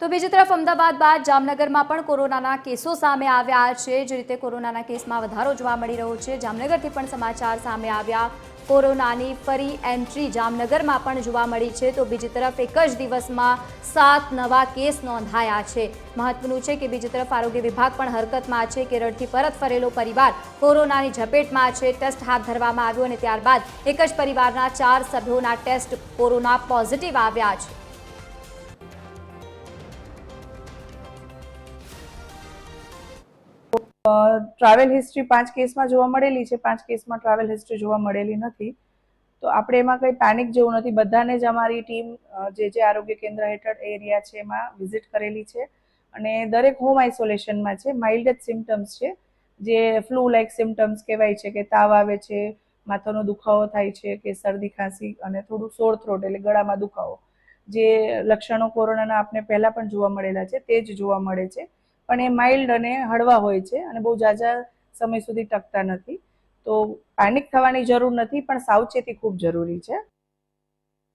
તો બીજી તરફ અમદાવાદ બાદ જામનગરમાં પણ કોરોનાના કેસો સામે આવ્યા છે। જે રીતે કોરોનાના કેસમાં વધારો જોવા મળી રહ્યો છે, જામનગરથી પણ સમાચાર સામે આવ્યા। કોરોનાની ફરી એન્ટ્રી જામનગરમાં પણ જોવા મળી છે। તો બીજી તરફ એક જ દિવસમાં 7 નવા કેસ નોંધાયા છે। મહત્વનું છે કે બીજી તરફ આરોગ્ય વિભાગ પણ હરકતમાં છે। કેરળથી પરત ફરેલો પરિવાર કોરોનાની ઝપેટમાં છે। ટેસ્ટ હાથ ધરવામાં આવ્યો અને ત્યારબાદ એક જ પરિવારના 4 સભ્યોના ટેસ્ટ કોરોના પોઝિટિવ આવ્યા છે। ટ્રાવેલ હિસ્ટ્રી 5 કેસમાં જોવા મળેલી છે, 5 કેસમાં ટ્રાવેલ હિસ્ટ્રી જોવા મળેલી નથી। તો આપણે એમાં કંઈ પેનિક જેવું નથી। બધાને જ અમારી ટીમ જે આરોગ્ય કેન્દ્ર હેઠળ એરિયા છે એમાં વિઝિટ કરેલી છે અને દરેક હોમ આઇસોલેશનમાં છે। માઇલ્ડ જ સિમ્ટમ્સ છે, જે ફ્લૂ લાઇક સિમ્ટમ્સ કહેવાય છે કે તાવ આવે છે, માથાનો દુખાવો થાય છે કે શરદી ખાંસી અને થોડું સોર થ્રોટ એટલે ગળામાં દુખાવો, જે લક્ષણો કોરોનાના આપણે પહેલા પણ જોવા મળેલા છે તે જ જોવા મળે છે। પણ એ માઇલ્ડ અને હળવા હોય છે અને બહુ ઝાઝા સમય સુધી ટકતા નથી। તો પેનિક થવાની જરૂર નથી, પણ સાવચેતી ખૂબ જરૂરી છે।